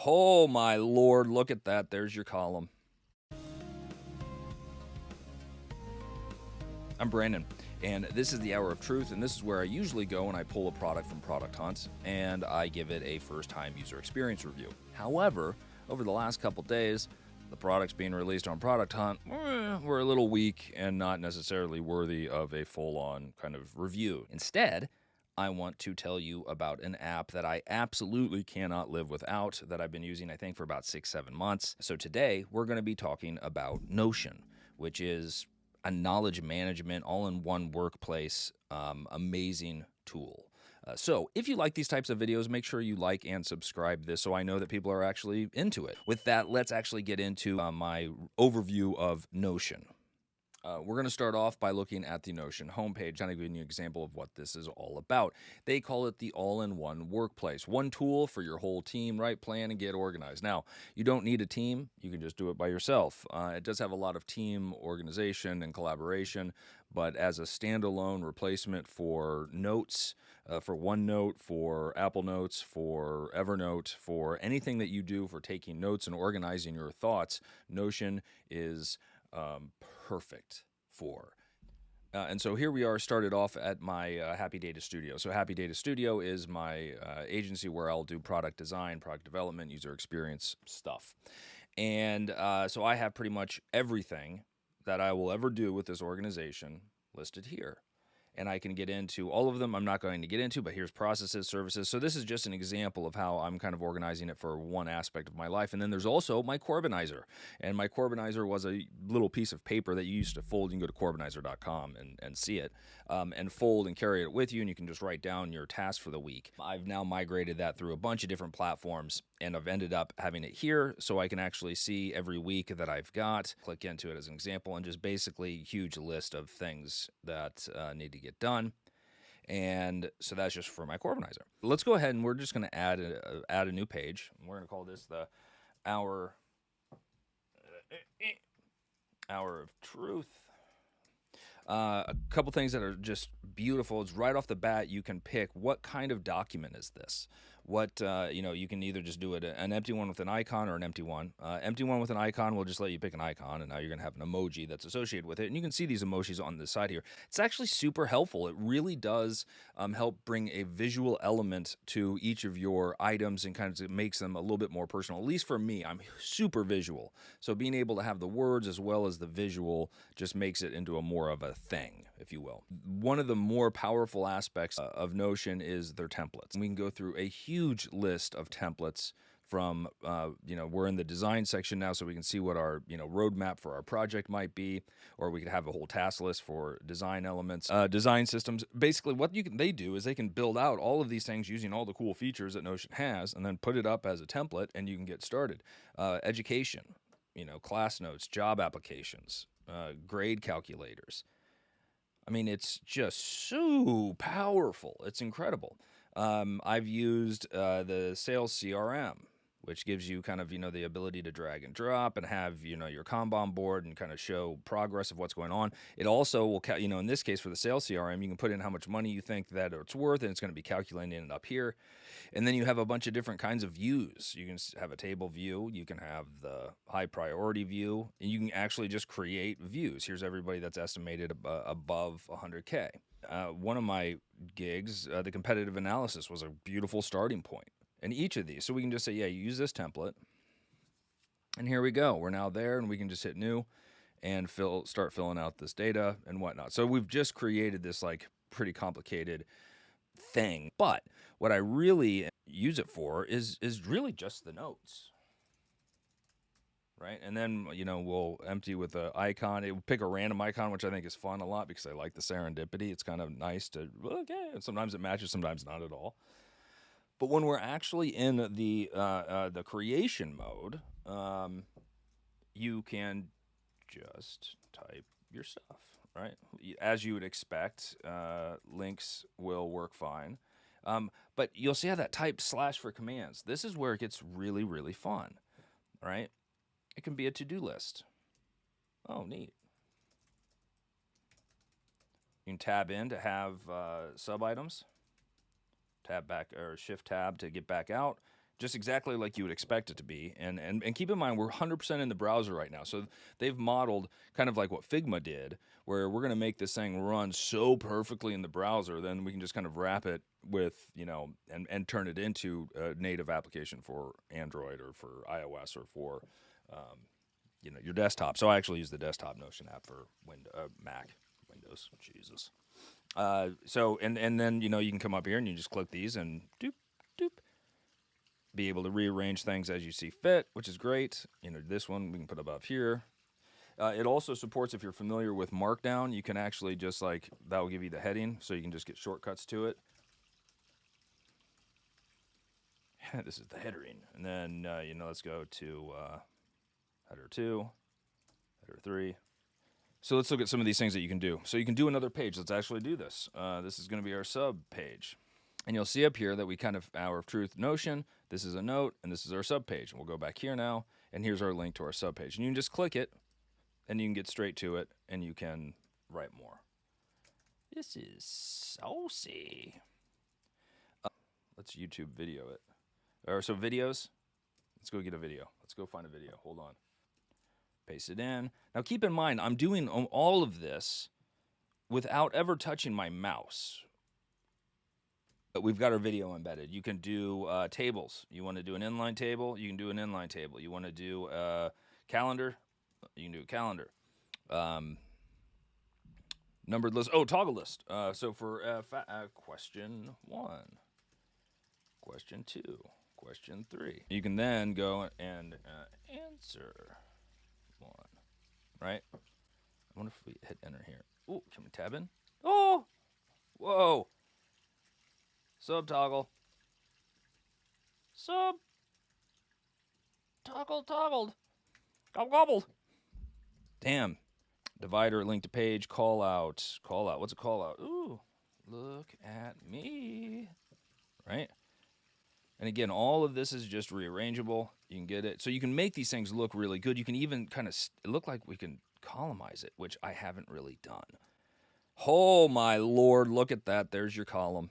Oh my Lord, look at that. There's your column. I'm Brandon, and this is the Hour of Truth, and this is where I usually go when I pull a product from Product Hunt, and I give it a first-time user experience review. However, over the last couple days, the products being released on Product Hunt were a little weak and not necessarily worthy of a full-on kind of review. Instead, I want to tell you about an app that I absolutely cannot live without, that I've been using, I think, for about 6-7 months. So today, we're going to be talking about Notion, which is a knowledge management, all-in-one workplace, amazing tool. So if you like these types of videos, make sure you like and subscribe this so I know that people are actually into it. With that, let's actually get into my overview of Notion. We're going to start off by looking at the Notion homepage, kind of giving you an example of what this is all about. They call it the all-in-one workplace. One tool for your whole team, right? Plan and get organized. Now, you don't need a team. You can just do it by yourself. It does have a lot of team organization and collaboration, but as a standalone replacement for notes, for OneNote, for Apple Notes, for Evernote, for anything that you do for taking notes and organizing your thoughts, Notion is perfect for. And so here we are, started off at my Happy Data Studio. So Happy Data Studio is my agency where I'll do product design, product development, user experience stuff. And so I have pretty much everything that I will ever do with this organization listed here. And I can get into all of them. I'm not going to get into, but here's processes, services. So this is just an example of how I'm kind of organizing it for one aspect of my life. And then there's also my Corbinizer. And my Corbinizer was a little piece of paper that you used to fold. You can go to Corbinizer.com and see it, and fold and carry it with you. And you can just write down your tasks for the week. I've now migrated that through a bunch of different platforms, and I've ended up having it here so I can actually see every week that I've got, click into it as an example, and just basically huge list of things that need to get done. And so that's just for my Corbinizer. Let's go ahead and we're just going to add a new page. We're going to call this the Hour of Truth. A couple things that are just beautiful is right off the bat, you can pick what kind of document is this. What, you can either just do it an empty one with an icon or an empty one. Empty one with an icon will just let you pick an icon, and now you're going to have an emoji that's associated with it. And you can see these emojis on the side here. It's actually super helpful. It really does help bring a visual element to each of your items and kind of makes them a little bit more personal. At least for me, I'm super visual. So being able to have the words as well as the visual just makes it into a more of a thing, if you will. One of the more powerful aspects of Notion is their templates. We can go through a huge list of templates from, we're in the design section now, so we can see what our, roadmap for our project might be, or we could have a whole task list for design elements, design systems. Basically, what they do is they can build out all of these things using all the cool features that Notion has, and then put it up as a template, and you can get started. Education, class notes, job applications, grade calculators. I mean, it's just so powerful. It's incredible. I've used the sales CRM, which gives you kind of, the ability to drag and drop and have, your Kanban board and kind of show progress of what's going on. It also will, in this case for the sales CRM, you can put in how much money you think that it's worth, and it's going to be calculating it up here. And then you have a bunch of different kinds of views. You can have a table view, you can have the high priority view, and you can actually just create views. Here's everybody that's estimated above 100K. One of my gigs, the competitive analysis, was a beautiful starting point. And each of these, so we can just say, yeah, you use this template, and here we go. We're now there, and we can just hit new and start filling out this data and whatnot. So we've just created this like pretty complicated thing. But what I really use it for is really just the notes. Right, and then we'll empty with an icon. It will pick a random icon, which I think is fun a lot because I like the serendipity. It's kind of nice to and sometimes it matches, sometimes not at all. But when we're actually in the creation mode, you can just type your stuff, right? As you would expect, links will work fine. But you'll see how that type / for commands. This is where it gets really, really fun, right? It can be a to-do list. Oh, neat. You can tab in to have sub-items. Tab back or shift tab to get back out. just exactly like you would expect it to be. And keep in mind, we're 100% in the browser right now. So they've modeled kind of like what Figma did, where we're going to make this thing run so perfectly in the browser, then we can just kind of wrap it with, and turn it into a native application for Android or for iOS or for, your desktop. So I actually use the desktop Notion app for Mac, Windows, Jesus. And then, you can come up here and you just click these and doop, doop, be able to rearrange things as you see fit, which is great. This one we can put above here. It also supports, if you're familiar with Markdown, you can actually just that will give you the heading, so you can just get shortcuts to it. This is the headering. And then, let's go to header 2, header 3. So let's look at some of these things that you can do. So you can do another page. Let's actually do this. This is going to be our sub page. And you'll see up here that we kind of, Hour of Truth Notion, this is a note, and this is our sub page. And we'll go back here now, and here's our link to our sub page. And you can just click it, and you can get straight to it, and you can write more. This is saucy. Let's YouTube video it. So videos, let's go get a video. Let's go find a video. Hold on. Paste it in. Now keep in mind, I'm doing all of this without ever touching my mouse. We've got our video embedded. You can do tables. You want to do an inline table, you can do an inline table. You want to do a calendar, you can do a calendar. Numbered list. Oh, toggle list. So for question 1, question 2, question 3, you can then go and answer 1. Right? I wonder if we hit enter here. Oh, can we tab in? Oh, whoa. Sub toggle. Sub. Toggled. Gobbled. Damn. Divider, link to page, call out. What's a call out? Ooh, look at me. Right? And again, all of this is just rearrangeable. You can get it. So you can make these things look really good. You can even kind of look like we can columnize it, which I haven't really done. Oh, my Lord. Look at that. There's your column.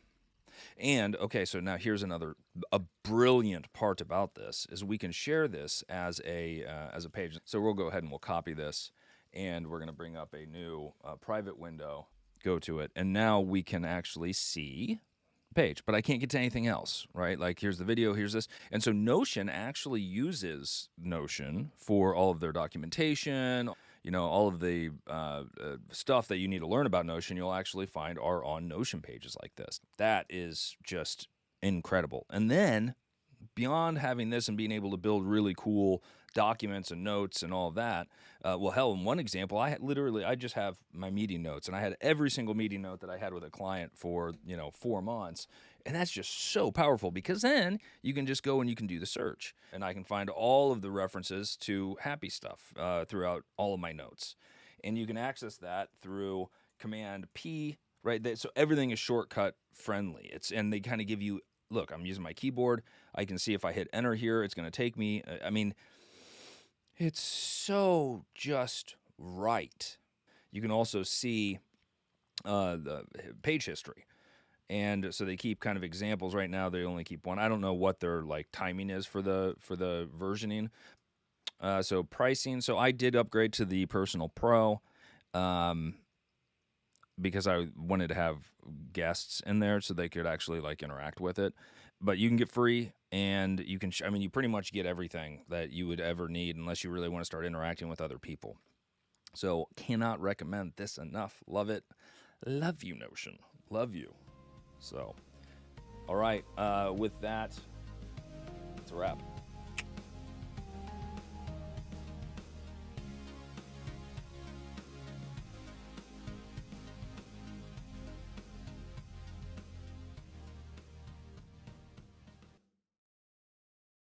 And, okay, so now here's a brilliant part about this, is we can share this as a page. So we'll go ahead and we'll copy this, and we're going to bring up a new private window, go to it, and now we can actually see the page. But I can't get to anything else, right? Like, here's the video, here's this. And so Notion actually uses Notion for all of their documentation. All of the stuff that you need to learn about Notion, you'll actually find are on Notion pages like this. That is just incredible. And then, beyond having this and being able to build really cool documents and notes and all of that, in one example, I just have my meeting notes, and I had every single meeting note that I had with a client for 4 months. And that's just so powerful, because then you can just go and you can do the search, and I can find all of the references to happy stuff throughout all of my notes. And you can access that through Command P, right? So everything is shortcut friendly. And they kind of give you, look, I'm using my keyboard. I can see if I hit enter here, it's going to take me. It's so just right. You can also see the page history. And so they keep kind of examples. Right now, they only keep one. I don't know what their timing is for the versioning. So pricing. So I did upgrade to the Personal Pro because I wanted to have guests in there so they could actually interact with it. But you can get free, and you can. You pretty much get everything that you would ever need, unless you really want to start interacting with other people. So cannot recommend this enough. Love it. Love you, Notion. Love you. So, all right, with that, it's a wrap.